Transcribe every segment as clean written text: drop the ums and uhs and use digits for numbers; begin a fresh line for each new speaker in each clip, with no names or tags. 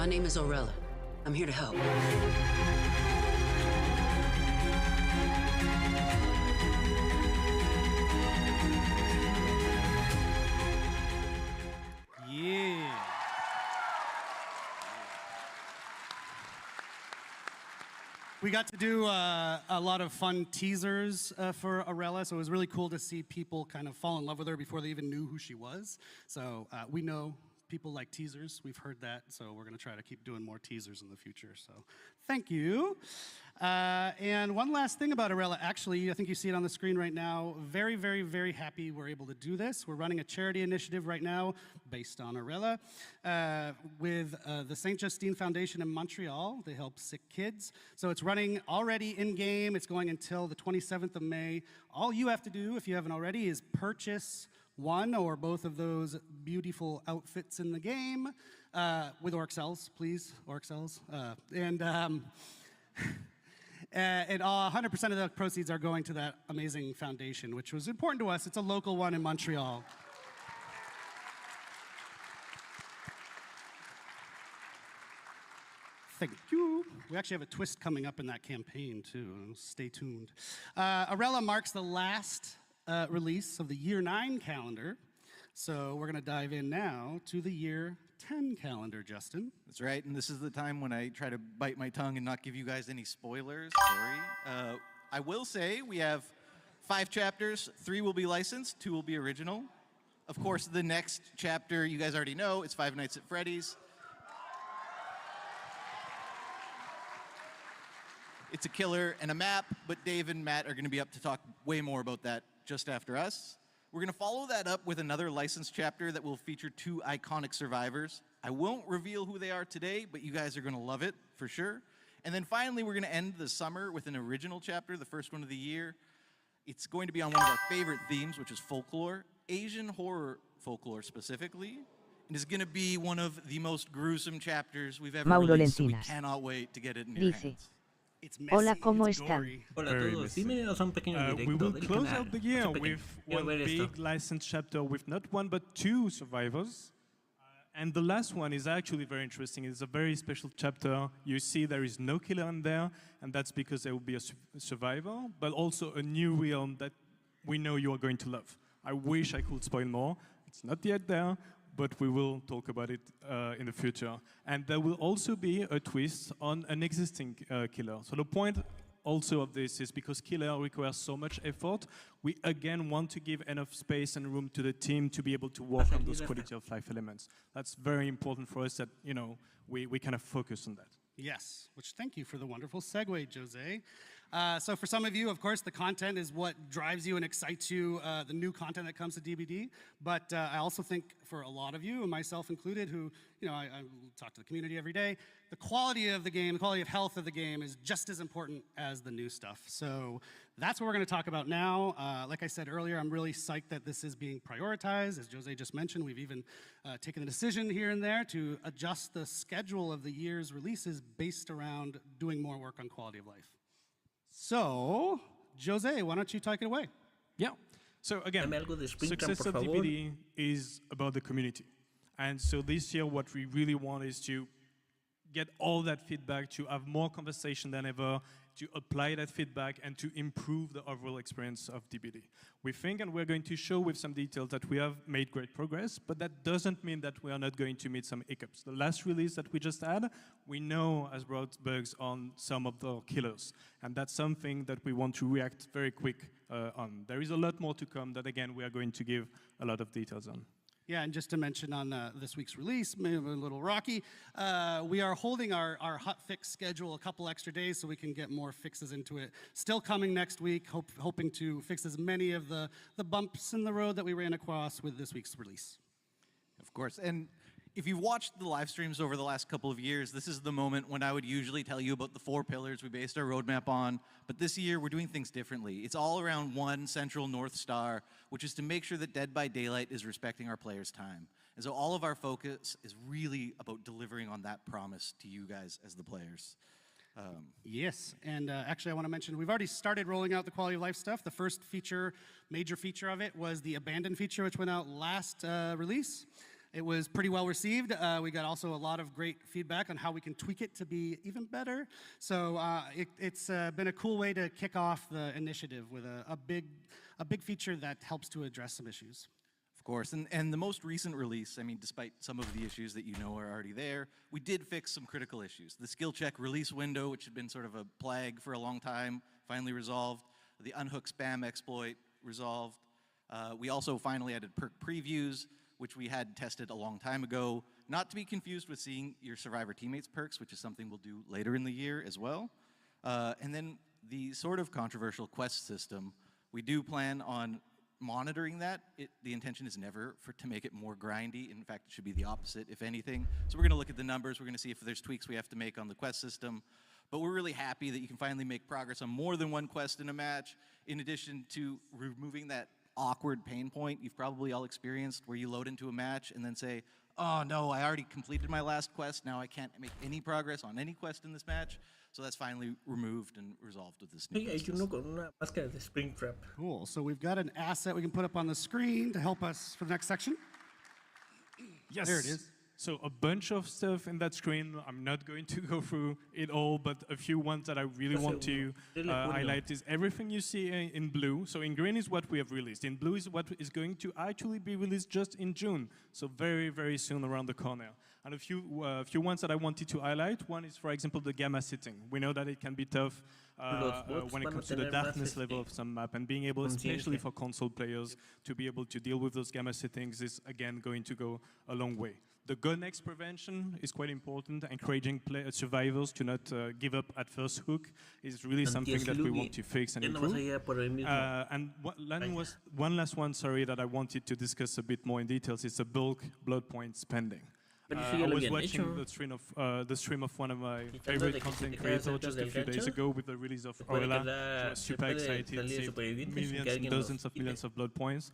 My name is Orella. I'm here to help.
Yeah. We got to do a lot of fun teasers for Orella, so it was really cool to see people kind of fall in love with her before they even knew who she was. So we know people like teasers. We've heard that, so we're going to try to keep doing more teasers in the future. So thank you. And one last thing about Orella. Actually, I think you see it on the screen right now. Very, very, very happy we're able to do this. We're running a charity initiative right now based on Orella with the St. Justine Foundation in Montreal. They help sick kids. So it's running already in-game. It's going until the 27th of May. All you have to do, if you haven't already, is purchase one or both of those beautiful outfits in the game with Orxels, please, Orxels. And 100% of the proceeds are going to that amazing foundation, which was important to us. It's a local one in Montreal. Thank you. We actually have a twist coming up in that campaign, too. Stay tuned. Orella marks the last release of the Year 9 calendar. So we're going to dive in now to the Year 10 calendar, Justin.
That's right, and this is the time when I try to bite my tongue and not give you guys any spoilers. Sorry. I will say we have 5 chapters. 3 will be licensed, 2 will be original. Of course, the next chapter, you guys already know, it's Five Nights at Freddy's. It's a killer and a map, but Dave and Matt are going to be up to talk way more about that just after us. We're going to follow that up with another licensed chapter that will feature 2 iconic survivors. I won't reveal who they are today, but you guys are going to love it for sure. And then finally, we're going to end the summer with an original chapter, the first one of the year. It's going to be on one of our favorite themes, which is folklore, Asian horror folklore specifically. And it's going to be one of the most gruesome chapters we've ever released, so we cannot wait to get it in your hands.
Hola, ¿cómo están?
Hola a todos, dime daos un pequeño
We
directo
will
del
close
canal.
out the year
Hace pequeño.
with
Quiero
one
ver esto.
big licensed chapter with not one but 2 survivors. And the last one is actually very interesting. It's a very special chapter. You see there is no killer in there, and that's because there will be a survivor, but also a new realm that we know you are going to love. I wish I could spoil more. It's not yet there, but we will talk about it in the future. And there will also be a twist on an existing killer. So the point also of this is because killer requires so much effort, we again want to give enough space and room to the team to be able to work on those quality of life elements. That's very important for us that, you know, we kind of focus on that.
Yes, which thank you for the wonderful segue, Jose. So for some of you, of course, the content is what drives you and excites you, the new content that comes to DBD. But I also think for a lot of you, and myself included, who, you know, I talk to the community every day, the quality of the game, the quality of health of the game is just as important as the new stuff. So that's what we're going to talk about now. Like I said earlier, I'm really psyched that this is being prioritized. As Jose just mentioned, we've even taken a decision here and there to adjust the schedule of the year's releases based around doing more work on quality of life. So, Jose, why don't you take it away?
Yeah. So again,
Dame algo de Springtime,
success
por
of
favor.
DBD is about the community. And so this year, what we really want is to get all that feedback, to have more conversation than ever, to apply that feedback and to improve the overall experience of DBD. We think, and we're going to show with some details, that we have made great progress, but that doesn't mean that we are not going to meet some hiccups. The last release that we just had, we know has brought bugs on some of the killers, and that's something that we want to react very quick on. There is a lot more to come that, again, we are going to give a lot of details on.
Yeah, and just to mention on this week's release, maybe a little rocky, we are holding our hot fix schedule a couple extra days so we can get more fixes into it. Still coming next week, hoping to fix as many of the bumps in the road that we ran across with this week's release.
Of course, and if you've watched the live streams over the last couple of years, this is the moment when I would usually tell you about the 4 pillars we based our roadmap on. But this year, we're doing things differently. It's all around one central North Star, which is to make sure that Dead by Daylight is respecting our players' time. And so all of our focus is really about delivering on that promise to you guys as the players.
Yes, and actually I want to mention, we've already started rolling out the quality of life stuff. The first feature, major feature of it was the abandoned feature, which went out last release. It was pretty well received. We got also a lot of great feedback on how we can tweak it to be even better. So it's been a cool way to kick off the initiative with a big feature that helps to address some issues.
Of course, and the most recent release, I mean, despite some of the issues that you know are already there, we did fix some critical issues. The skill check release window, which had been sort of a plague for a long time, finally resolved. The unhook spam exploit resolved. We also finally added perk previews, which we had tested a long time ago, not to be confused with seeing your Survivor teammates perks, which is something we'll do later in the year as well. And then the sort of controversial quest system, we do plan on monitoring that. The intention is never to make it more grindy. In fact, it should be the opposite, if anything. So we're going to look at the numbers. We're going to see if there's tweaks we have to make on the quest system. But we're really happy that you can finally make progress on more than one quest in a match, in addition to removing that awkward pain point you've probably all experienced where you load into a match and then say, oh no, I already completed my last quest, now I can't make any progress on any quest in this match. So that's finally removed and resolved with this new system.
Cool, so we've got an asset we can put up on the screen to help us for the next section.
Yes.
There it is.
So a bunch of stuff in that screen. I'm not going to go through it all, but a few ones that I really want to highlight is everything you see in blue. So in green is what we have released. In blue is what is going to actually be released just in June. So very, very soon around the corner. And a few ones that I wanted to highlight. One is, for example, the gamma setting. We know that it can be tough when it comes to the darkness level of some map, and being able, especially for console players, to be able to deal with those gamma settings is, again, going to go a long way. The go next prevention is quite important. Encouraging survivors to not give up at first hook is really something that we want to fix and improve. And one last one, sorry, that I wanted to discuss a bit more in details is the bulk blood point spending. I was watching the stream of one of my favorite content creators just a few days ago with the release of Orella. I was super excited, saved millions and dozens of millions of blood points.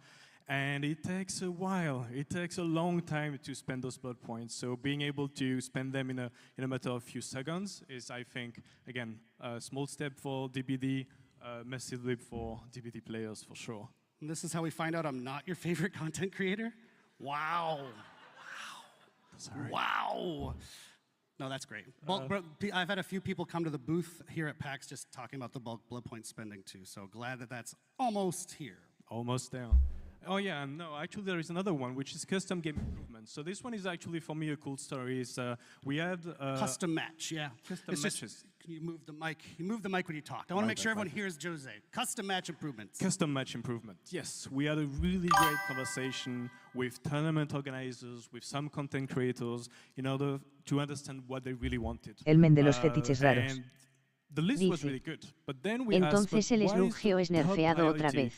And it takes a while. It takes a long time to spend those blood points. So being able to spend them in a matter of few seconds is, I think, again, a small step for DBD, massive leap for DBD players for sure.
And this is how we find out I'm not your favorite content creator? Wow.
Sorry.
Wow. No, that's great. I've had a few people come to the booth here at PAX just talking about the bulk blood point spending too. So glad that that's almost here.
Almost there. Oh yeah, and no, actually there is another one, which is custom game improvements. So this one is actually, for me, a cool story. Is we had
custom match, yeah.
Custom matches.
Can you move the mic? You move the mic when you talk. I want to make sure everyone hears Jose. Custom match improvements.
Custom match improvement. Yes, we had a really great conversation with tournament organizers, with some content creators, in order to understand what they really wanted.
El men de los fetiches raros.
And the list was really good, but then we
Entonces el slugeo es nerfeado otra vez.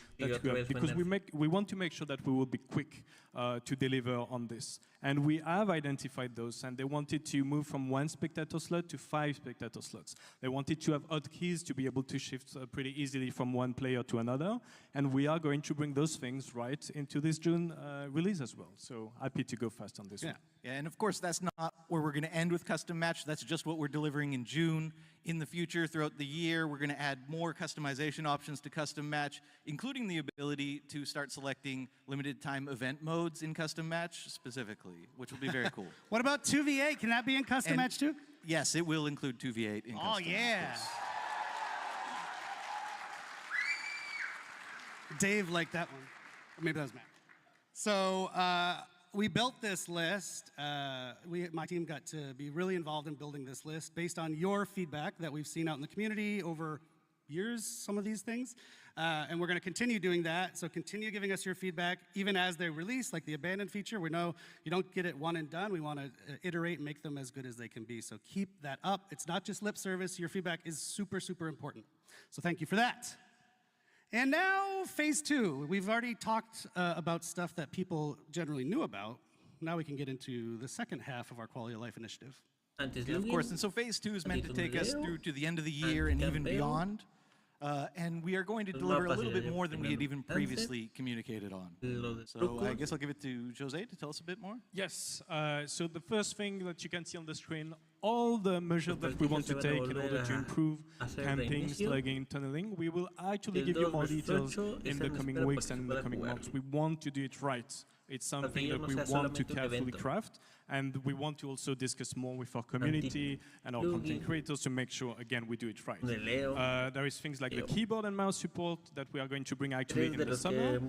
Because we want to make sure that we will be quick to deliver on this. And we have identified those, and they wanted to move from 1 spectator slot to 5 spectator slots. They wanted to have hotkeys to be able to shift pretty easily from one player to another, and we are going to bring those things right into this June release as well. So happy to go fast on this one.
Yeah, and of course that's not where we're going to end with custom match. That's just what we're delivering in June. In the future, throughout the year, we're going to add more customization options to custom match, including the ability to start selecting limited time event modes in custom match specifically, which will be very cool.
What about 2v8? Can that be in custom match too?
Yes, it will include 2v8 in custom match.
Oh yeah. Dave liked that one. Or maybe that was Matt. So we built this list. My team got to be really involved in building this list based on your feedback that we've seen out in the community over years, some of these things. And we're going to continue doing that. So continue giving us your feedback, even as they release, like the abandoned feature. We know you don't get it one and done. We want to iterate and make them as good as they can be. So keep that up. It's not just lip service. Your feedback is super, super important. So thank you for that. And now, phase 2. We've already talked about stuff that people generally knew about. Now we can get into the second half of our quality of life initiative.
Yeah, of course, and so phase 2 is meant to take us through to the end of the year and even beyond. And we are going to deliver a little bit more than we had even previously communicated on. So I guess I'll give it to Jose to tell us a bit more.
Yes, so the first thing that you can see on the screen, all the measures that we want to take in order to improve camping, slugging, tunneling, we will actually give you more details in the coming weeks and in the coming months. We want to do it right It's something that we want to carefully craft, and we want to also discuss more with our community and our content creators to make sure, again, we do it right. There is things like the keyboard and mouse support that we are going to bring actually in the summer,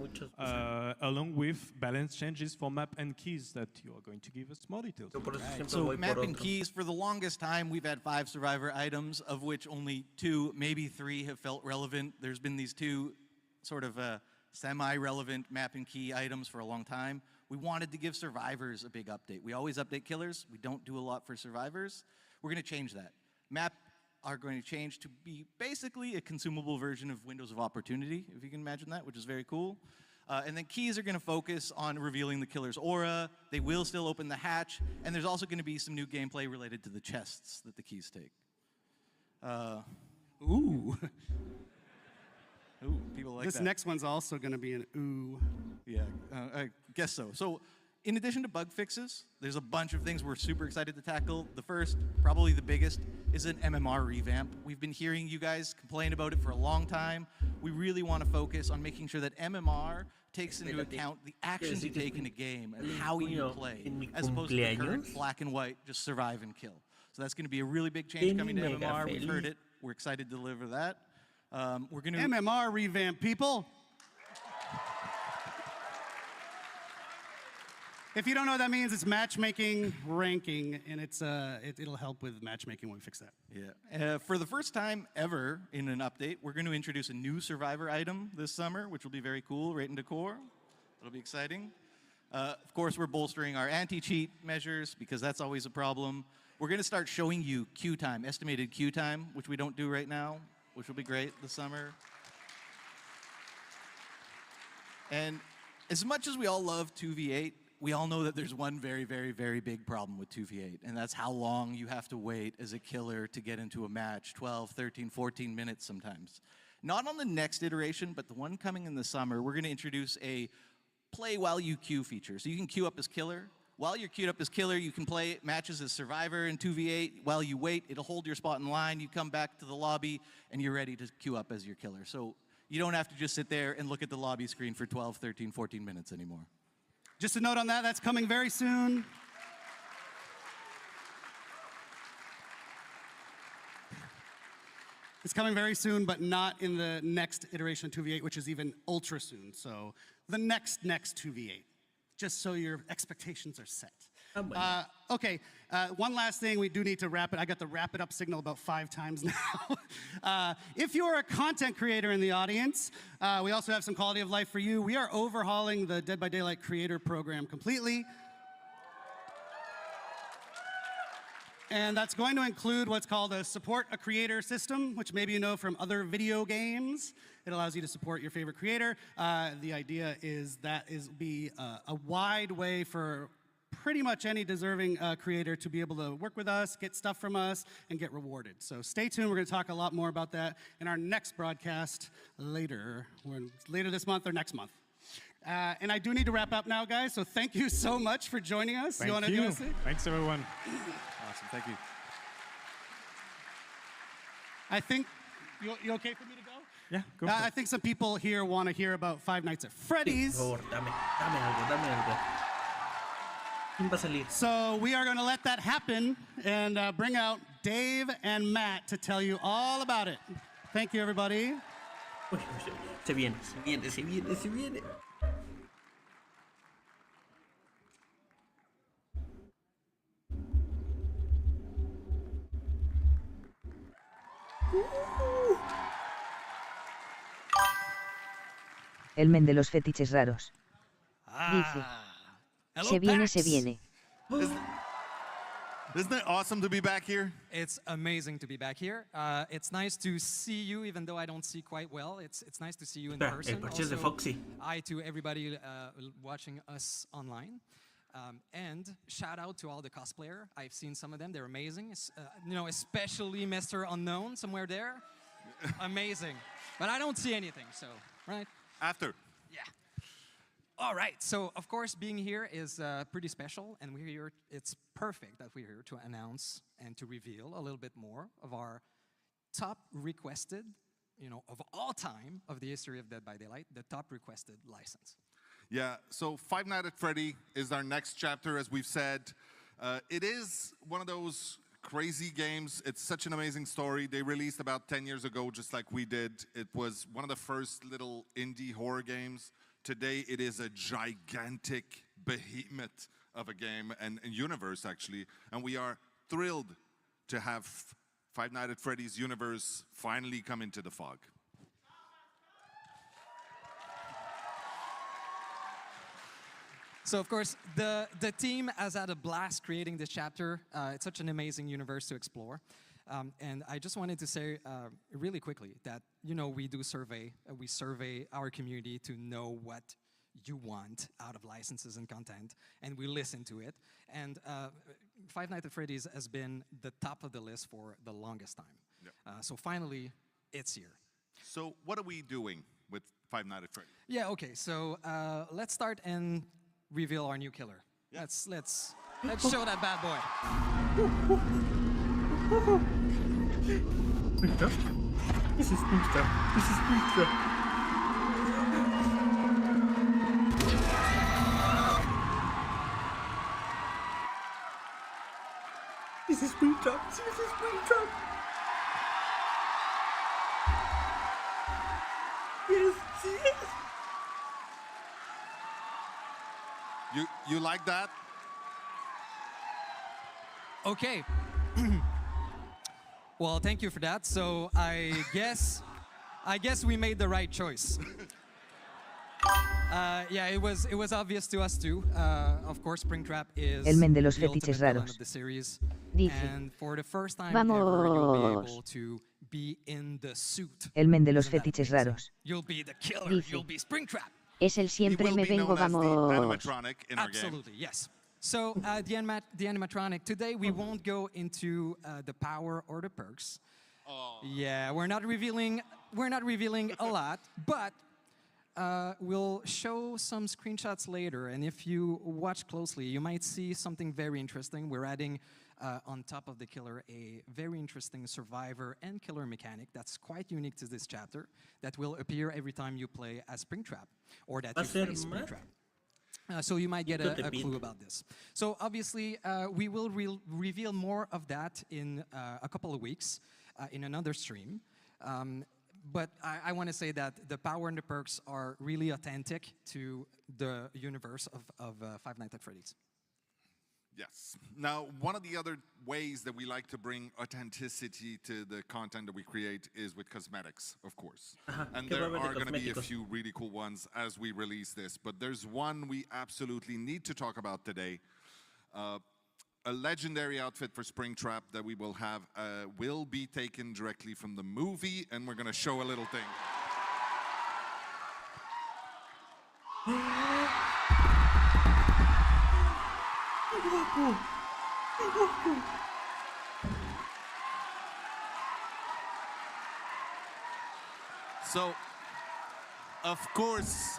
along with balance changes for map and keys that you are going to give us more details.
Right. So map and keys, for the longest time, we've had 5 survivor items, of which only 2, maybe 3 have felt relevant. There's been these 2 sort of semi-relevant map and key items for a long time. We wanted to give survivors a big update. We always update killers. We don't do a lot for survivors. We're going to change that. Map are going to change to be basically a consumable version of Windows of Opportunity, if you can imagine that, which is very cool. And then keys are going to focus on revealing the killer's aura. They will still open the hatch. And there's also going to be some new gameplay related to the chests that the keys take.
Ooh.
Ooh, people like that.
This next one's also going to be an ooh.
Yeah, I guess so. So in addition to bug fixes, there's a bunch of things we're super excited to tackle. The first, probably the biggest, is an MMR revamp. We've been hearing you guys complain about it for a long time. We really want to focus on making sure that MMR takes into account the actions you take in a game and how you play, as opposed to the current black and white, just survive and kill. So that's going to be a really big change coming to MMR. We've heard it. We're excited to deliver that. We're going to
MMR revamp, people. If you don't know what that means, it's matchmaking ranking, and it'll help with matchmaking when we fix that.
Yeah. For the first time ever in an update, we're going to introduce a new survivor item this summer, which will be very cool, right into core. It'll be exciting. Of course, we're bolstering our anti-cheat measures, because that's always a problem. We're going to start showing you queue time, estimated queue time, which we don't do right now, which will be great this summer. And as much as we all love 2v8, we all know that there's one very, very, very big problem with 2v8, and that's how long you have to wait as a killer to get into a match, 12, 13, 14 minutes sometimes. Not on the next iteration, but the one coming in the summer, we're going to introduce a play while you queue feature. So you can queue up as killer. While you're queued up as killer, you can play matches as survivor in 2v8. While you wait, it'll hold your spot in line. You come back to the lobby, and you're ready to queue up as your killer. So you don't have to just sit there and look at the lobby screen for 12, 13, 14 minutes anymore.
Just a note on that, that's coming very soon. It's coming very soon, but not in the next iteration of 2v8, which is even ultra soon. So the next 2v8, just so your expectations are set. Okay, one last thing, we do need to wrap it. I got the wrap it up signal about 5 times now. If you're a content creator in the audience, we also have some quality of life for you. We are overhauling the Dead by Daylight creator program completely. And that's going to include what's called a support a creator system, which maybe you know from other video games. It allows you to support your favorite creator. The idea is that be a wide way for pretty much any deserving creator to be able to work with us, get stuff from us, and get rewarded. So stay tuned. We're going to talk a lot more about that in our next broadcast later this month or next month. And I do need to wrap up now, guys. So thank you so much for joining us.
Thank you. Thanks, everyone.
Awesome. Thank you.
I think, you okay for me to go?
Yeah, go for it.
I think some people here want to hear about Five Nights at Freddy's.
Dame algo. ¿Quién va a salir?
So we are going to let that happen and bring out Dave and Matt to tell you all about it. Thank you, everybody.
Se viene.
El men de los fetiches raros. Dice.
Hello,
Se viene.
Isn't it awesome to be back here?
It's amazing to be back here. It's nice to see you, even though I don't see quite well. It's nice to see you in person.
El parche de Foxy.
Hi to everybody watching us online. And shout out to all the cosplayer. I've seen some of them. They're amazing. Especially Mr. Unknown somewhere there. Amazing. But I don't see anything, so, right?
After.
Yeah. All right, so of course being here is pretty special, and we're here, it's perfect that we're here to announce and to reveal a little bit more of our top requested, of all time of the history of Dead by Daylight, the top requested license.
Yeah, so Five Nights at Freddy is our next chapter, as we've said. It is one of those crazy games. It's such an amazing story. They released about 10 years ago, just like we did. It was one of the first little indie horror games. Today, it is a gigantic behemoth of a game and universe, actually. And we are thrilled to have Five Nights at Freddy's universe finally come into the fog.
So of course, the team has had a blast creating this chapter. It's such an amazing universe to explore. And I just wanted to say really quickly that, you know, we do survey. We survey our community to know what you want out of licenses and content, and we listen to it. And Five Nights at Freddy's has been the top of the list for the longest time.
Yep.
So finally, it's here.
So what are we doing with Five Nights at Freddy's?
Yeah, okay, so let's start and reveal our new killer.
Yeah.
Let's show that bad boy.
Springtrap? This is Springtrap. This is Springtrap. This is Springtrap. This is Springtrap. Yes, yes.
You like that?
Okay. Well, thank you for that. So I guess we made the right choice. Yeah, it was obvious to us too. Of course, Springtrap is
El men de los
the ultimate
fetiches
villain
raros.
of the series.
Dice.
And for the first time ever, you'll be
Vamos.
able to be in the suit.
El men de los
Isn't that
fetiches
amazing?
raros.
You'll be the killer.
Dice.
You'll be Springtrap.
Es el
He
siempre
will
me
be
vengo,
known as the
vamos.
animatronic in our game.
Absolutely, yes. So the animatronic, today we won't go into the power or the perks. Yeah, we're not revealing a lot, but we'll show some screenshots later, and if you watch closely, you might see something very interesting. We're adding on top of the killer a very interesting survivor and killer mechanic that's quite unique to this chapter that will appear every time you play as Springtrap or that you face Springtrap. So you might get a clue about this. So obviously, we will reveal more of that in a couple of weeks in another stream. But I want to say that the power and the perks are really authentic to the universe of Five Nights at Freddy's.
Yes. Now, one of the other ways that we like to bring authenticity to the content that we create is with cosmetics, of course. And there are going to be a few really cool ones as we release this. But there's one we absolutely need to talk about today. A legendary outfit for Springtrap that we will have will be taken directly from the movie, and we're going to show a little thing. So, of course,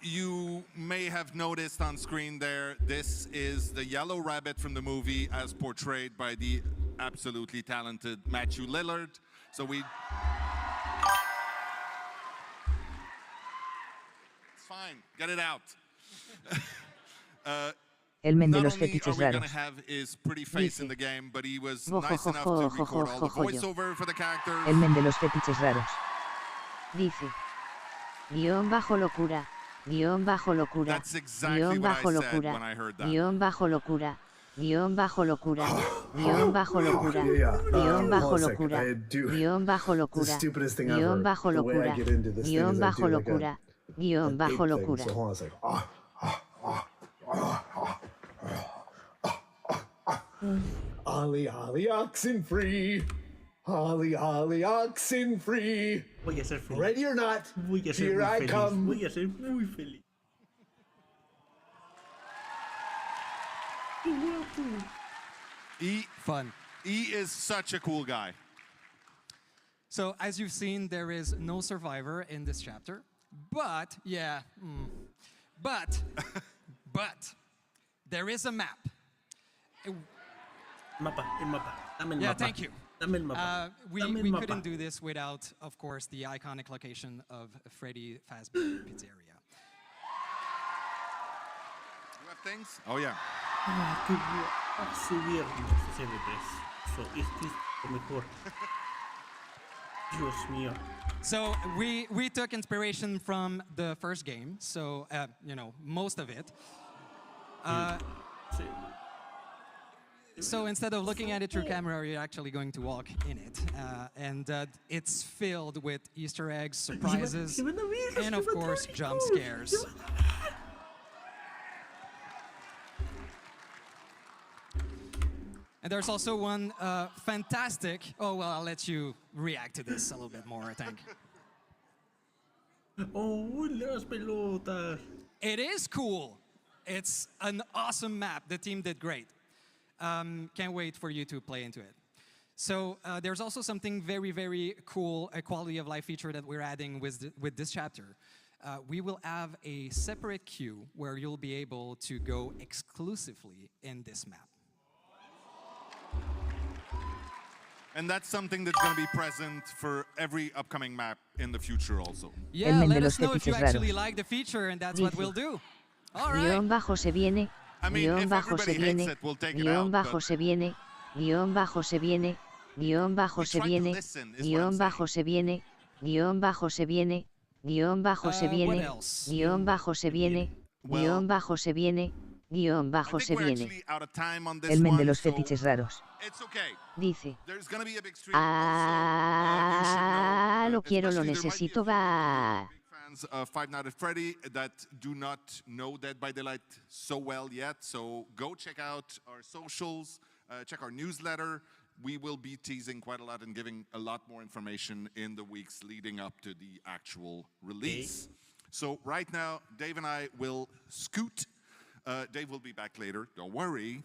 you may have noticed on screen there, this is the yellow rabbit from the movie as portrayed by the absolutely talented Matthew Lillard. So it's fine, get it out.
El men de
Not
los
only are
fetiches
we going to
raros.
have his pretty face in the game, but he was
Jo, jo,
nice
jo,
enough
jo,
to
jo,
record
jo,
all the
jo, jo, yo.
voiceover for the characters.
El men de los fetiches raros. Dice. Guión bajo locura. Guión bajo locura.
That's exactly
Guión
what I
bajo
said
locura.
when I heard that.
Guión bajo locura. Guión bajo locura. Guión bajo locura. Guión bajo locura. Guión bajo locura.
The stupidest thing
Guión
ever.
bajo
The way I
locura.
get into this thing
Guión
is I
bajo
do like
locura. Guión
an
bajo
ape thing.
locura.
So hold on a second. Ollie, ollie, oxen free. Ollie, ollie, oxen free.
Voy a ser feliz.
Ready or not,
Voy a ser
here
muy
I
feliz.
come.
Voy a ser muy feliz.
Fun.
He is such a cool guy.
So as you've seen, there is no survivor in this chapter, but but there is a map.
Mapa, el mapa. Dame el
Yeah,
mapa.
thank you.
Dame Dame el mapa.
We
Dame el mapa.
couldn't do this without, of course, the iconic location of Freddy Fazbear Pizzeria.
You have things? Oh, yeah.
Ah, qué bueno. Acceder. 63. So, este es lo mejor. Dios mío.
So we took inspiration from the first game, so you know, most of it.
Sí.
So instead of looking at it through camera, you're actually going to walk in it, and it's filled with Easter eggs, surprises, and of course jump scares. And there's also one fantastic. Oh well, I'll let you react to this a little bit more, I think.
Oh, las pelotas.
It is cool. It's an awesome map. The team did great. Can't wait for you to play into it. So there's also something very, very cool, a quality of life feature that we're adding with this chapter. We will have a separate queue where you'll be able to go exclusively in this map.
And that's something that's going to be present for every upcoming map in the future also.
Yeah, let us know if you actually like the feature, and that's what we'll do. All right.
Guión bajo se viene.
I mean,
Guión
if
bajo se
everybody hates
viene.
it, we'll take it
Guión
out.
bajo
But
se viene. Guión bajo se viene. Guión bajo se
try to
viene.
listen, is what
Guión
I'm
bajo se viene. Guión bajo se viene. Guión bajo se
What
viene.
else?
Guión bajo se viene. Guión bajo se viene. Guión
I
bajo
think
se
we're
viene.
actually out of time on this
El men de
one,
los
so
fetiches raros.
it's okay.
Dice.
There's going to be a big stream
Ah,
also.
lo quiero, lo
Especially there might be a
necesito,
few people
va.
big fans of Five Nights at Freddy that do not know Dead by Daylight so well yet. So go check out our socials, check our newsletter. We will be teasing quite a lot and giving a lot more information in the weeks leading up to the actual release. So right now, Dave and I will scoot. Dave will be back later, don't worry.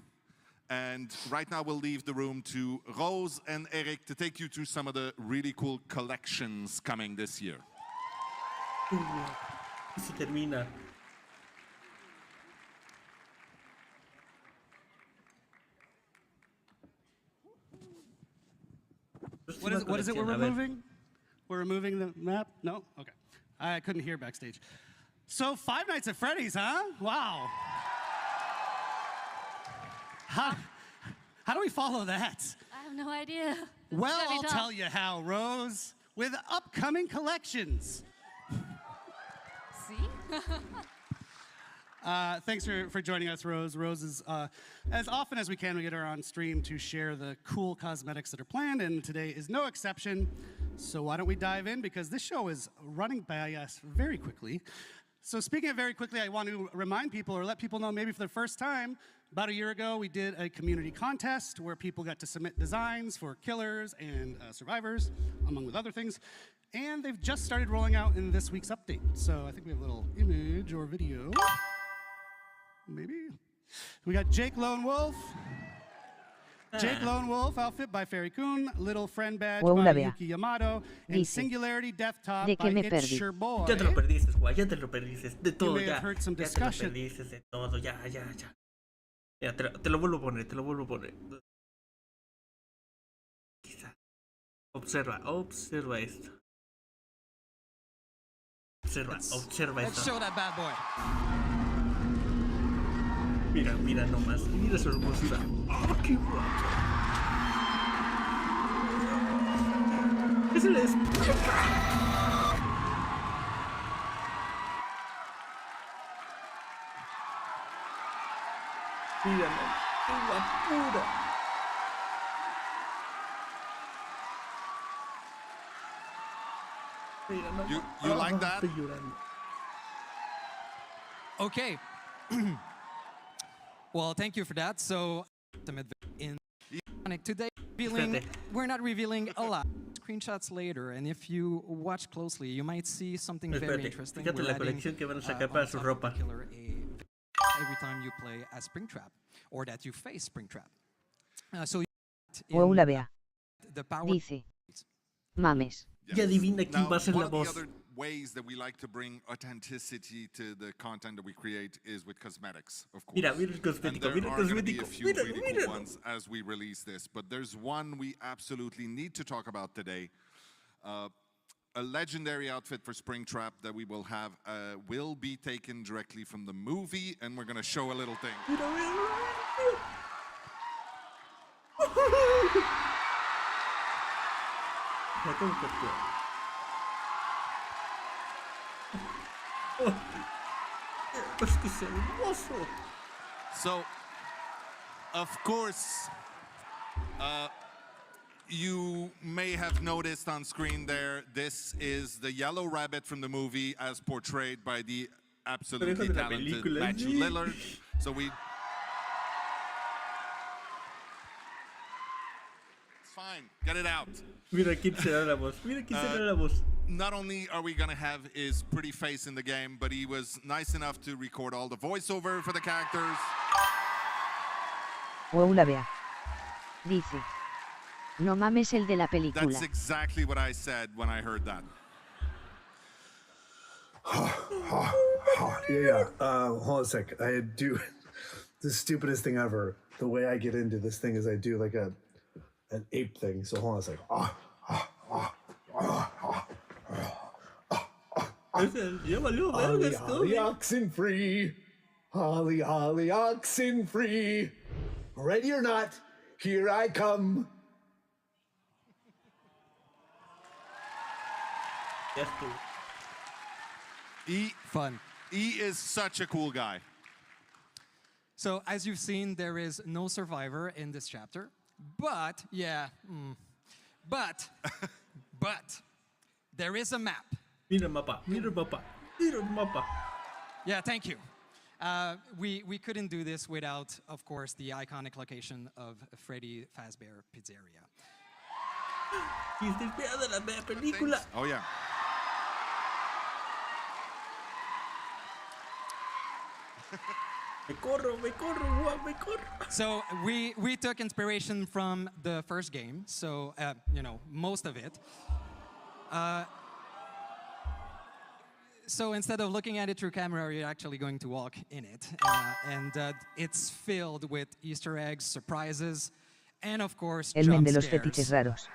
And right now we'll leave the room to Rose and Eric to take you through some of the really cool collections coming this year.
Se termina.
What is it we're removing? We're removing the map? No? Okay. I couldn't hear backstage. So Five Nights at Freddy's, huh? Wow. How do we follow that?
I have no idea.
Well, I'll tell you how, Rose. With upcoming collections.
See?
Thanks for joining us, Rose. Rose is, as often as we can, we get her on stream to share the cool cosmetics that are planned, and today is no exception. So why don't we dive in, because this show is running by us very quickly. So speaking of very quickly, I want to remind people or let people know maybe for the first time, about a year ago, we did a community contest where people got to submit designs for killers and survivors, among with other things. And they've just started rolling out in this week's update. So I think we have a little image or video. Maybe. We got Jake Lone Wolf. Jake Lone Wolf outfit by Fairy Kun, Little Friend Badge by Yuki Yamato, and Singularity Deathtop by It's Your Boy.
Ya te lo perdiste, guay, ya te lo perdiste. De todo,
may
ya.
have heard some
Ya te lo
discussion.
perdiste, de todo, ya. Ya, te lo vuelvo a poner, Quizá. Observa esto. Observa esto.
Let's show that bad boy.
Mira nomás, mira su hermosura. ¡Oh, qué guapo! ¡Ese es! Míralo, qué guapura.
You like that?
Estoy llorando.
Okay. Well, thank you for that. So, in today, we're not revealing a lot. Screenshots later, and if you watch closely, you might see something very interesting.
Fíjate la colección que van a sacar para su ropa.
Every time you play as Springtrap, or that you face Springtrap. So,
Paula vea.
the power.
Dice. Mames.
Y adivina quién va a ser la voz.
ways that we like to bring authenticity to the content that we create is with cosmetics, of course.
Mira, mira el
And
cosmético,
there
mira
are
el
going to be a
cosmético.
few
Mira,
really
mira.
cool ones as we release this, but there's one we absolutely need to talk about today. A legendary outfit for Springtrap that we will have will be taken directly from the movie, and we're going to show a little thing.
Mira, mira, mira. La tengo que actuar. Es que es hermoso.
So, of course, you may have noticed on screen there, this is the yellow rabbit from the movie as portrayed by the absolutely
de la
talented
película,
Matthew
sí.
Lillard. So we... It's fine, get it out.
Mira quién será la voz. Mira quién será la voz.
Not only are we gonna have his pretty face in the game, but he was nice enough to record all the voiceover for the characters.
Wow, vea. Dice. No mames el de la película.
That's exactly what I said when I heard that.
Yeah. Hold on a sec. I do the stupidest thing ever. The way I get into this thing is I do like an ape thing. So hold on a sec.
Ya valió
Holly,
vergas
holly,
todo.
oxen free. Holly, holly, oxen free. Ready or not, here I come.
Ya estuvo.
Fun.
He is such a cool guy.
So as you've seen, there is no survivor in this chapter, but but there is a map.
Mira el mapa, mira el mapa, mira el mapa.
Yeah, thank you. We couldn't do this without, of course, the iconic location of Freddy Fazbear Pizzeria.
Y está inspirada en la película.
Oh, yeah.
Me corro, Juan, me corro.
So we took inspiration from the first game, so you know, most of it. So instead of looking at it through camera, you're actually going to walk in it, and it's filled with Easter eggs, surprises, and of course
El men
jump
de los
scares.
fetiches raros.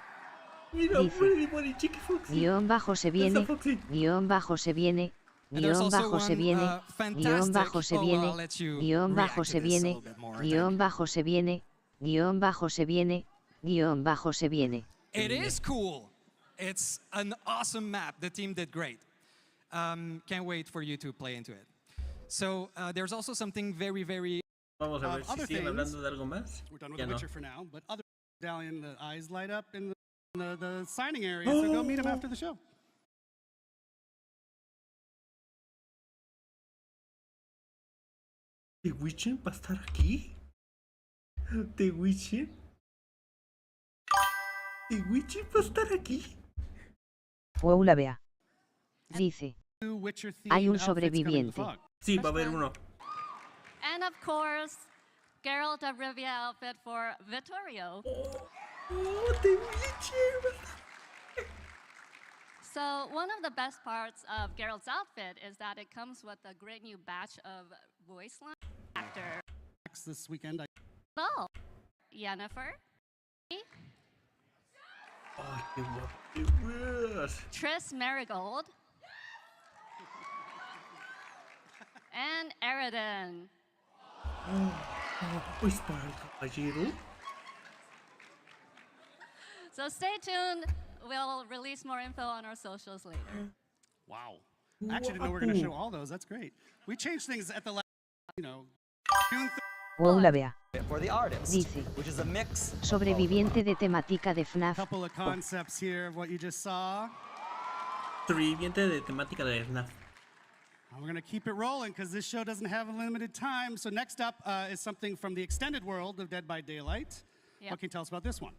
Mira,
Dice.
Freddy, Bonnie, Chiqui Foxy.
Guión bajo se viene.
Foxy.
Guión bajo se viene.
And there's
Guión
also
bajo se
one,
viene. Guión
fantastic-
bajo se
oh, well,
viene.
I'll let you
Guión
react
bajo
to
se
this a
viene.
little bit more,
Guión bajo se viene. Guión bajo se viene. Guión bajo se viene.
It is cool. It's an awesome map. The team did great. Can't wait for you to play into it. So there's also something very, very...
Vamos a ver si
Other
siguen
things-
hablando de algo más.
We're done with
Ya
The
no.
Witcher for now, but other medallion, the eyes light up in the signing area, so go meet him after the show.
¿The Witcher va a estar aquí? ¿The Witcher? ¿The Witcher va a estar aquí?
Wow, la vea. Dice.
Two Witcher-themed
Hay un
outfits coming to the
sobreviviente.
fog.
Sí, va a haber uno.
And of course, Geralt of Rivia outfit for Vittorio.
Oh, The Witcher.
So one of the best parts of Geralt's outfit is that it comes with a great new batch of voice line actors.
This weekend,
Oh, Yennefer,
Ay, qué guapo. Qué guapo.
Triss Marigold, and Eridan.
Pues para el caballero.
So stay tuned. We'll release more info on our socials later.
wow. I actually didn't know we were going to show all those. That's great. We changed things at the last, June
Wow, la vea.
For the artist,
Dice.
which is a mix.
Sobreviviente de temática de FNAF.
couple of concepts here of what you just saw.
Sobreviviente de temática de FNAF.
And we're going to keep it rolling because this show doesn't have a limited time. So next up is something from the extended world of Dead by Daylight.
Yep.
What can you tell us about this one?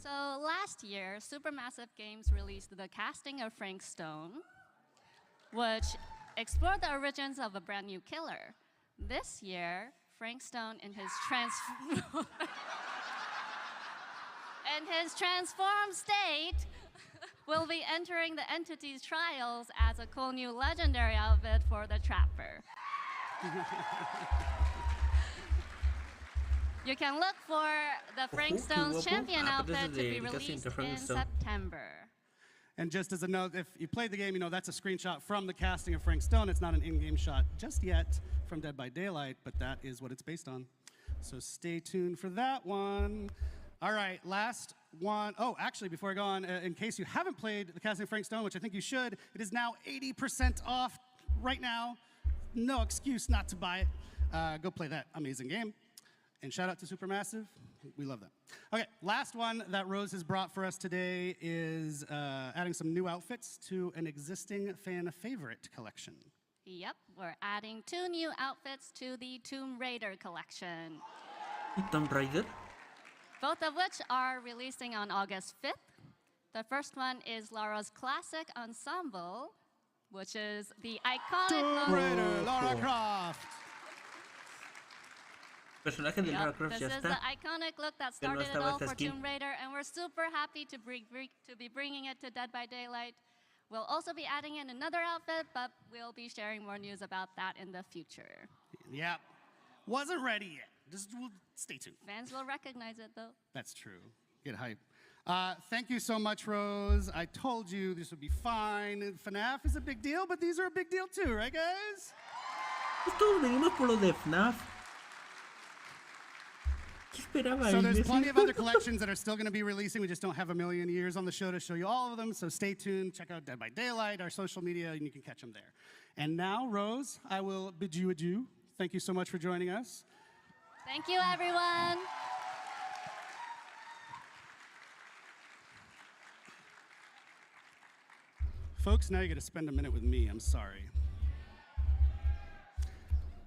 So last year, Supermassive Games released The Casting of Frank Stone, which explored the origins of a brand new killer. This year, Frank Stone in his transformed state will be entering the entity's trials as a cool new legendary outfit for the Trapper. You can look for the Frank Stone's champion outfit to be released in September.
And just as a note, if you played the game, you know that's a screenshot from the casting of Frank Stone. It's not an in-game shot just yet from Dead by Daylight, but that is what it's based on. So stay tuned for that one. All right, last one. Oh, actually, before I go on, in case you haven't played the casting of Frank Stone, which I think you should, it is now 80% off right now. No excuse not to buy it. Go play that amazing game. And shout out to Supermassive. We love that. Okay, last one that Rose has brought for us today is adding some new outfits to an existing fan favorite collection.
Yep, we're adding 2 new outfits to the Tomb Raider collection.
Tomb Raider?
Both of which are releasing on August 5th. The first one is Lara's classic ensemble, which is the iconic
Tomb Raider, Lara Croft.
Personaje de Lara Croft
this
ya
is
está.
the iconic look that
Que no
started it
estaba
all
esta
for
skin.
Tomb Raider, and we're super happy to be bringing it to Dead by Daylight. We'll also be adding in another outfit, but we'll be sharing more news about that in the future.
Yep. Wasn't ready yet. Just stay tuned.
Fans will recognize it, though.
That's true. Get hype. Thank you so much, Rose. I told you this would be fine. FNAF is a big deal, but these are a big deal too, right, guys?
Pues todos venimos por lo de FNAF. ¿Qué esperaba?
So there's plenty of other collections that are still going to be releasing. We just don't have a million years on the show to show you all of them. So stay tuned. Check out Dead by Daylight, our social media, and you can catch them there. And now, Rose, I will bid you adieu. Thank you so much for joining us.
Thank you, everyone.
Folks, now you get to spend a minute with me. I'm sorry.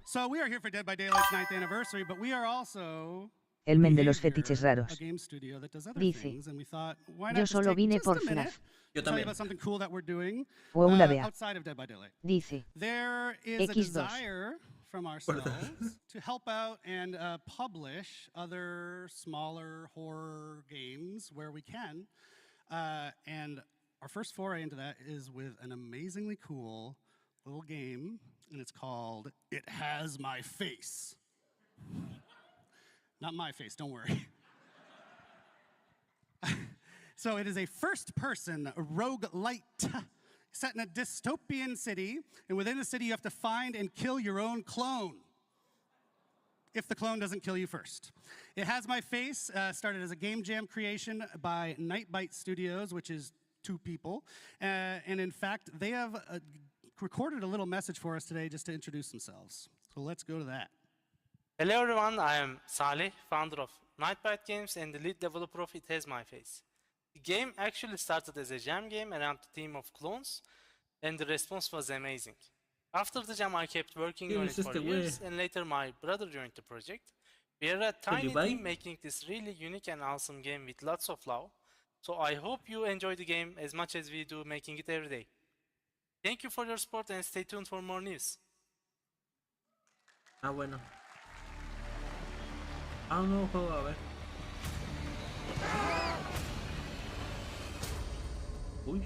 So we are here for Dead by Daylight's 9th anniversary, but we are also
El men de los fetiches raros.
a game studio that does other
Dice,
things, and we thought, why not
yo
just
solo
take
vine
just
por
a minute
FNAF.
Yo
tell you
también.
about something cool that we're doing
O una vea.
outside of Dead by Daylight.
Dice,
There is a
X2.
desire from ourselves to help out and publish other smaller horror games where we can. And our first foray into that is with an amazingly cool little game, and it's called It Has My Face. Not my face, don't worry. So it is a first-person roguelite set in a dystopian city, and within the city you have to find and kill your own clone, if the clone doesn't kill you first. It Has My Face started as a game jam creation by Nightbite Studios, which is 2 people, and in fact, they have recorded a little message for us today just to introduce themselves. So let's go to that.
Hello everyone, I am Salih, founder of Nightbite Games and the lead developer of It Has My Face. The game actually started as a jam game around the theme of clones, and the response was amazing. After the jam I kept working on it for years, and later my brother joined the project. We are a tiny team making this really unique and awesome game with lots of love, so I hope you enjoy the game as much as we do making it every day. Thank you for your support and stay tuned for more news.
Ah, bueno. Ah, un nuevo juego, a ver. Uy.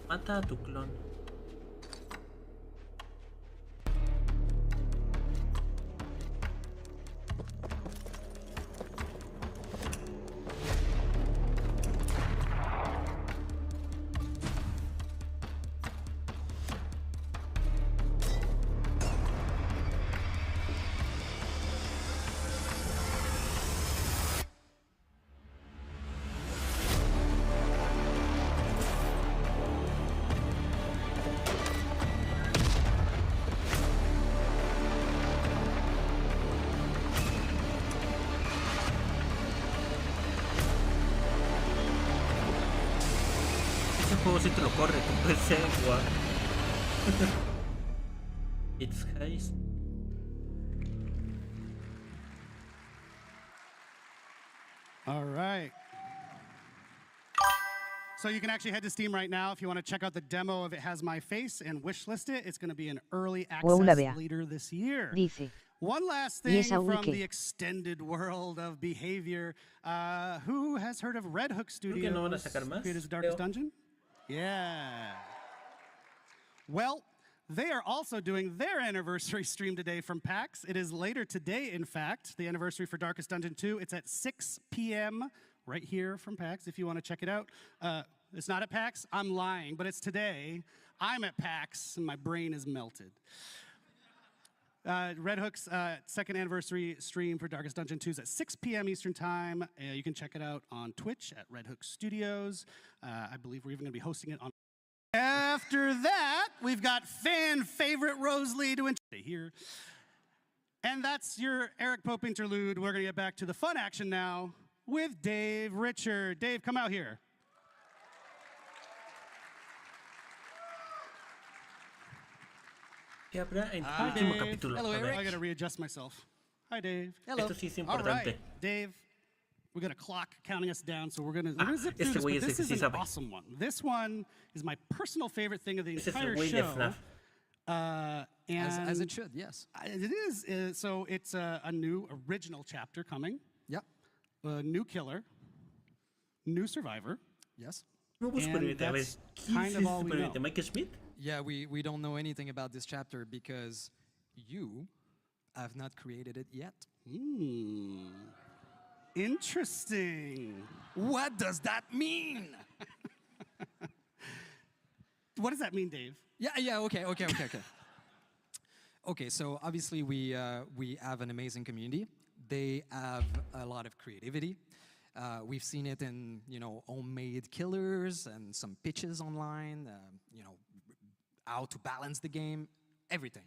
Mata a tu clon. Ese juego sí te lo corre con PC, guau. It's Haze.
All right. So you can actually head to Steam right now if you want to check out the demo of It Has My Face and wishlist it. It's going to be in early access later this year.
Dice,
One last thing
Yes,
from
Wiki.
the extended world of behavior. Who has heard of Red Hook
Creo que no van a
Studios,
sacar más.
creators of Darkest
creo.
Dungeon? Yeah. Well, they are also doing their anniversary stream today from PAX. It is later today, in fact, the anniversary for Darkest Dungeon 2. It's at 6 p.m. right here from PAX if you want to check it out. It's not at PAX. I'm lying, but it's today. I'm at PAX, and my brain is melted. Red Hook's second anniversary stream for Darkest Dungeon 2 is at 6 p.m. Eastern Time. You can check it out on Twitch at Red Hook Studios. I believe we're even going to be hosting it on. After that, we've got fan favorite Rosalie to stay here. And that's your Eric Pope interlude. We're going to get back to the fun action now with Dave Richard. Dave, come out here.
Y habrá en
Hi,
el último
Dave.
capítulo.
Hello,
A ver,
Eric.
I got to readjust myself. Hi, Dave.
Hello.
esto sí es
All
importante.
right, Dave. We got a clock counting us down, so we're gonna zip through
este
this.
güey
But
es el
this
que
is
sí
an
sabe.
awesome one. This one is my personal favorite thing of the
Ese es el
entire
güey de
show.
FNAF.
And
As it should, yes.
It is. So it's a new original chapter coming.
Yep.
A new killer, new survivor.
Yes.
Nuevo
And
superviviente. A ver,
that's
¿quién
kind
es
of
el
all we
superviviente?
know.
¿Michael Schmidt?
Yeah, we don't know anything about this chapter because you have not created it yet.
Interesting.
What does that mean?
What does that mean, Dave?
Yeah, okay. Okay, so obviously we have an amazing community. They have a lot of creativity. We've seen it in, homemade killers and some pitches online, how to balance the game, everything.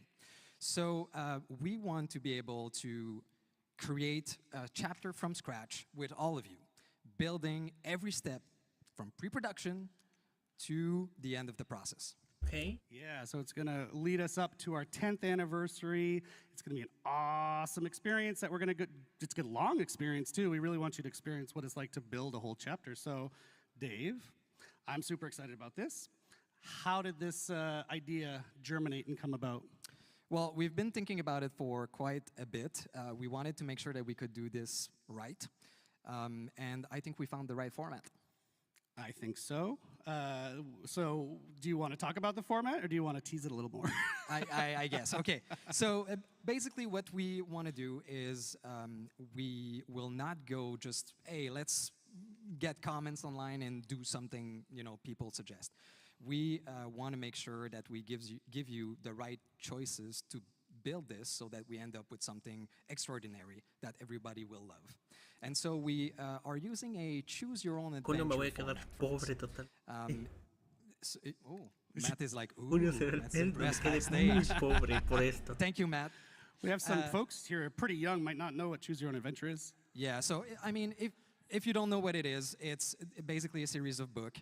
So we want to be able to create a chapter from scratch with all of you, building every step from pre-production to the end of the process.
Okay.
Yeah, so it's going to lead us up to our 10th anniversary. It's going to be an awesome experience that we're going to get. It's a long experience, too. We really want you to experience what it's like to build a whole chapter. So, Dave, I'm super excited about this. How did this idea germinate and come about?
Well, we've been thinking about it for quite a bit. We wanted to make sure that we could do this right. And I think we found the right format.
I think so. So do you want to talk about the format, or do you want to tease it a little more?
I guess. Okay. So basically what we want to do is we will not go just, hey, let's get comments online and do something, people suggest. We want to make sure that we give you the right choices to build this so that we end up with something extraordinary that everybody will love. And so we are using a choose-your-own-adventure
Coño, me voy a quedar
format for
pobre
this.
total.
Matt is like,
Coño,
ooh, that's
me
impressed
quedé
backstage.
muy pobre por esto.
Thank you, Matt.
We have some folks here who are pretty young, might not know what Choose Your Own Adventure is.
Yeah, so I mean, if you don't know what it is, it's basically a series of books,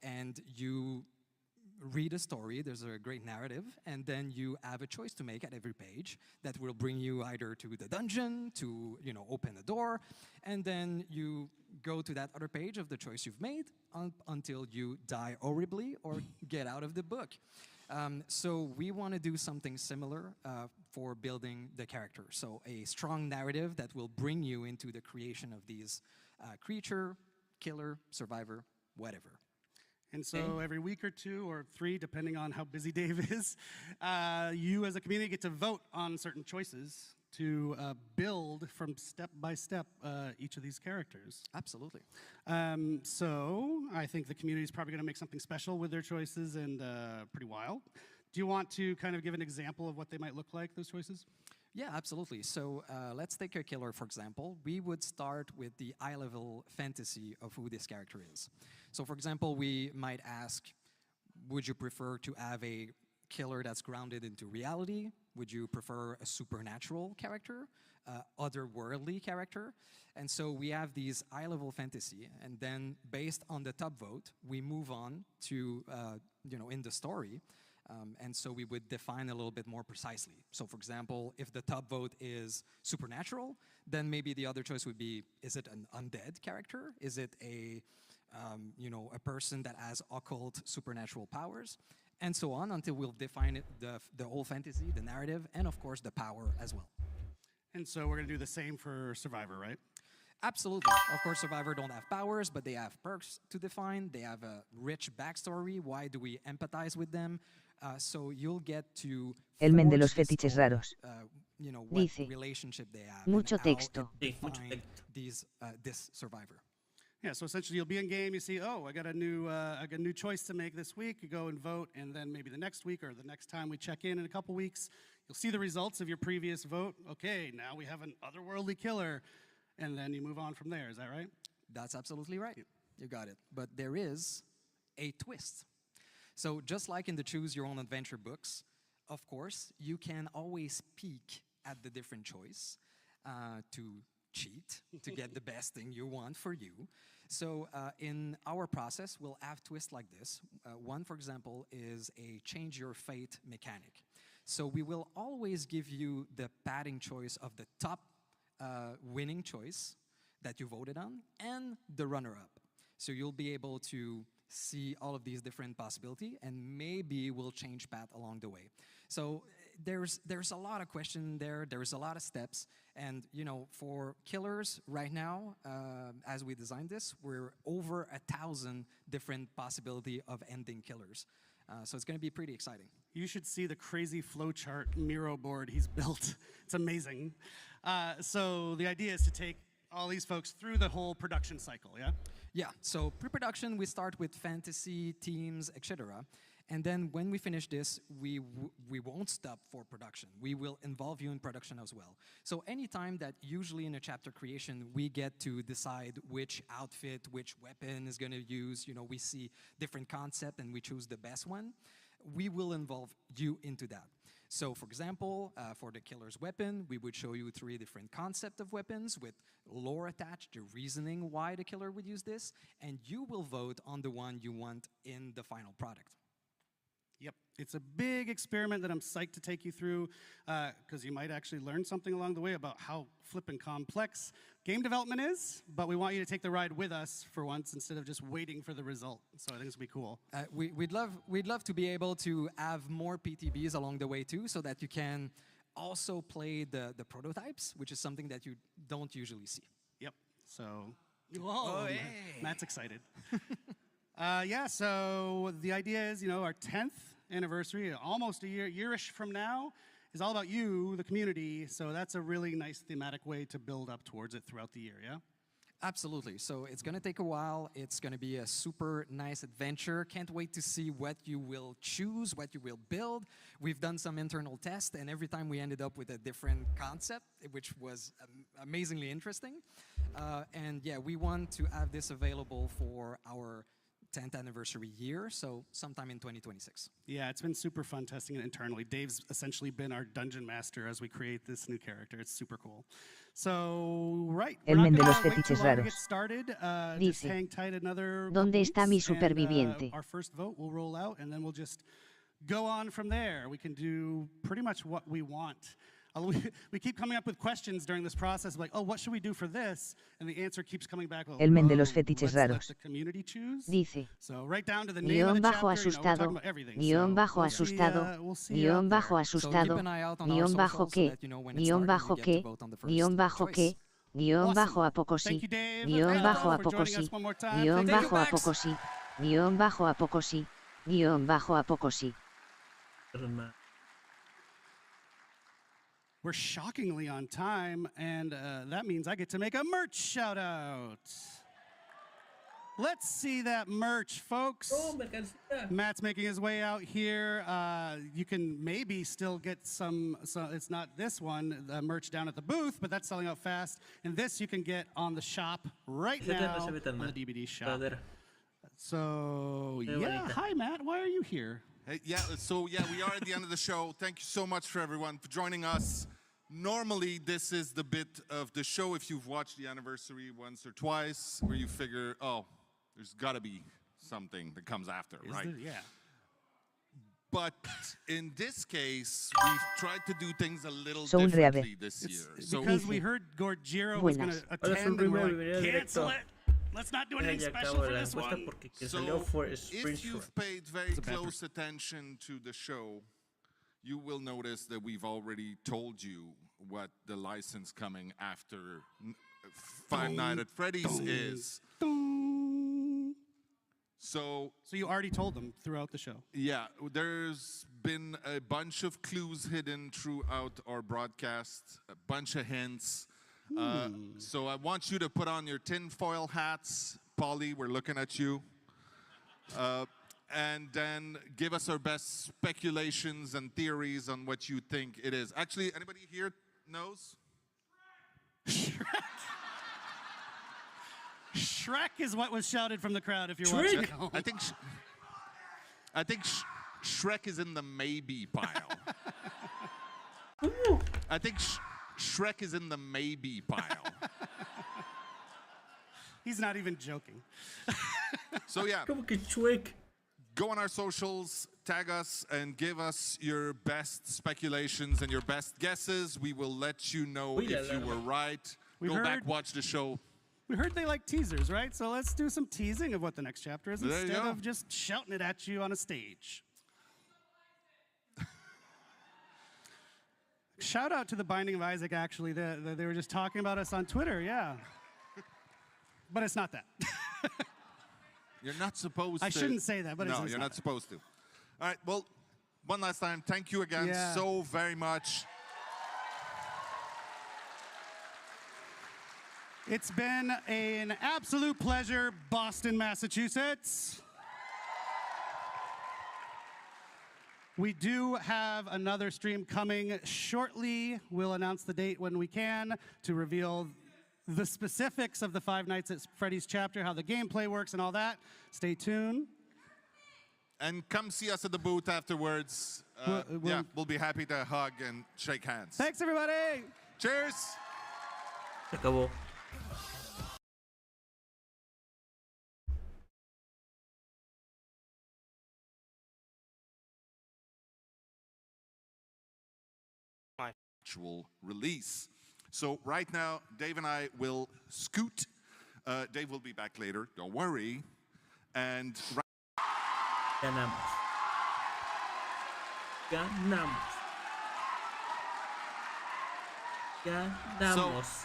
and you read a story, there's a great narrative, and then you have a choice to make at every page that will bring you either to the dungeon, to open a door, and then you go to that other page of the choice you've made until you die horribly or get out of the book. So we want to do something similar for building the character. So a strong narrative that will bring you into the creation of these creature, killer, survivor, whatever.
And so every week or 2 or 3, depending on how busy Dave is, you as a community get to vote on certain choices to build from step by step each of these characters.
Absolutely.
So I think the community is probably going to make something special with their choices and pretty wild. Do you want to kind of give an example of what they might look like, those choices?
Yeah, absolutely. So let's take a killer, for example. We would start with the eye-level fantasy of who this character is. So for example, we might ask, would you prefer to have a killer that's grounded into reality? Would you prefer a supernatural character, otherworldly character? And so we have these eye-level fantasy, and then based on the top vote, we move on to, in the story, and so we would define a little bit more precisely. So for example, if the top vote is supernatural, then maybe the other choice would be, is it an undead character? Is it a person that has occult supernatural powers? and so on until we'll define the whole fantasy, the narrative, and of course the power as well.
And so we're going to do the same for Survivor, right?
Absolutely. Of course, Survivor don't have powers, but they have perks to define. They have a rich backstory. Why do we empathize with them? So you'll get to
Elmen de
forge
los
this
fetiches
whole,
raros.
You know, what
Dice,
relationship they have.
mucho
and how
texto.
it
Sí, mucho
defined
texto.
this Survivor.
Yeah, so essentially you'll be in game, you see, oh, I got a new choice to make this week. You go and vote, and then maybe the next week or the next time we check in a couple weeks, you'll see the results of your previous vote. Okay, now we have an otherworldly killer, and then you move on from there. Is that right?
That's absolutely right. You got it. But there is a twist. So just like in the Choose Your Own Adventure books, of course, you can always peek at the different choice to cheat, to get the best thing you want for you. So in our process, we'll have twists like this. One, for example, is a change your fate mechanic. So we will always give you the padding choice of the top winning choice that you voted on and the runner-up. So you'll be able to see all of these different possibilities, and maybe we'll change path along the way. So there's a lot of question there. There's a lot of steps, and you know, for killers right now, as we designed this, we're over 1,000 different possibility of ending killers. So it's going to be pretty exciting.
You should see the crazy flowchart Miro board he's built. It's amazing. So the idea is to take all these folks through the whole production cycle, yeah?
Yeah, so pre-production, we start with fantasy, themes, etc. And then when we finish this, we won't stop for production. We will involve you in production as well. So anytime that usually in a chapter creation, we get to decide which outfit, which weapon is going to use, you know, we see different concept and we choose the best one, we will involve you into that. So for example, for the killer's weapon, we would show you 3 different concepts of weapons with lore attached, the reasoning why the killer would use this, and you will vote on the one you want in the final product.
Yep, it's a big experiment that I'm psyched to take you through because you might actually learn something along the way about how flippin' complex game development is, but we want you to take the ride with us for once instead of just waiting for the result. So I think it's gonna be cool.
We'd love to be able to have more PTBs along the way too, so that you can also play the prototypes, which is something that you don't usually see.
Yep, so, whoa, hey. Matt's excited. Yeah, so the idea is, you know, our 10th anniversary, almost a year-ish from now, is all about you, the community. So that's a really nice thematic way to build up towards it throughout the year, yeah?
Absolutely. So it's going to take a while. It's going to be a super nice adventure. Can't wait to see what you will choose, what you will build. We've done some internal tests, and every time we ended up with a different concept, which was amazingly interesting. And yeah, we want to have this available for our 10th anniversary year, so sometime in 2026.
Yeah, it's been super fun testing it internally. Dave's essentially been our dungeon master as we create this new character. It's super cool. So, right, we're not gonna wait too long to get started. Just hang tight another
¿Dónde está mi
weeks, and,
superviviente?
our first vote will roll out, and then we'll just go on from there. We can do pretty much what we want. We keep coming up with questions during this process, like, oh, what should we do for this? And the answer keeps coming back. Well,
Elmen de los fetiches raros.
The community choose.
Dice,
So right down to the name of the
guión bajo
chapter, you know, we're talking
asustado,
about everything.
guión
So
bajo
we'll see,
asustado,
we'll see
guión
out
bajo
there.
So keep
asustado,
an eye out on our
guión bajo
socials so
qué,
that you know when it's
guión
starting,
bajo
you get
qué,
to vote on the first
guión bajo
choice.
qué, guión bajo a
Awesome.
poco sí,
Thank you, Dave.
guión
Thank
bajo
you
a
for
poco
joining
sí,
us one more time.
guión
Thank you,
bajo a
Max.
poco sí, guión bajo a poco sí, guión bajo a poco sí.
We're shockingly on time, and that means I get to make a merch shout out. Let's see that merch, folks.
Oh, mercancía.
Matt's making his way out here. You can maybe still get some, so it's not this one, the merch down at the booth, but that's selling out fast. And this you can get on the shop right now, on the DVD shop. So, yeah, hi, Matt. Why are you here?
Hey, yeah, we are at the end of the show. Thank you so much for everyone for joining us. Normally, this is the bit of the show, if you've watched the anniversary once or twice, where you figure, oh, there's got to be something that comes after, right?
Yeah.
But in this case, we've tried to do things a little
So
differently this year.
Because we heard Gorgiro was going to attend, and we're like, cancel it. Let's not do
Ya
anything special
acabo
for
la
this
encuesta
one.
porque que salió
So,
fue
if
Sprint
you've paid very close attention to the show, you will notice that we've already told you what the license coming after Five Nights at Freddy's is. So
you already told them throughout the show.
yeah, there's been a bunch of clues hidden throughout our broadcast, a bunch of hints. So I want you to put on your tinfoil hats. Polly, we're looking at you. And then give us our best speculations and theories on what you think it is. Actually, anybody here knows?
Shrek is what was shouted from the crowd if you're watching at home.
I think Shrek is in the maybe pile. I think Shrek is in the maybe pile.
He's not even joking.
So yeah.
Como que Shrek.
Go on our socials, tag us, and give us your best speculations and your best guesses. We will let you know if you were right. Go back, watch the show.
We heard they like teasers, right? So let's do some teasing of what the next chapter is
There you
instead
go.
of just shouting it at you on a stage. Shout out to the Binding of Isaac, actually. They were just talking about us on Twitter, yeah. But it's not that.
You're not supposed to.
I shouldn't say that, but
no,
it's
you're
not
not supposed to. All right, well, one last time, thank you again so very much.
It's been an absolute pleasure, Boston, Massachusetts. We do have another stream coming shortly. We'll announce the date when we can to reveal the specifics of the Five Nights at Freddy's chapter, how the gameplay works and all that. Stay tuned.
And come see us at the booth afterwards. We'll be happy to hug and shake hands.
Thanks, everybody.
Cheers.
Se acabó.
Actual release. So right now, Dave and I will scoot. Dave will be back later, don't worry. And
Ganamos. Ganamos. Ganamos.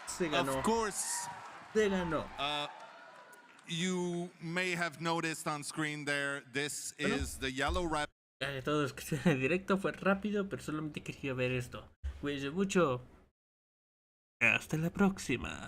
Se ganó.
of course,
Se ganó.
you may have noticed on screen there, this is the yellow rabbit.
Todo es que en directo fue rápido, pero solamente quería ver esto. Cuídense mucho. Hasta la próxima.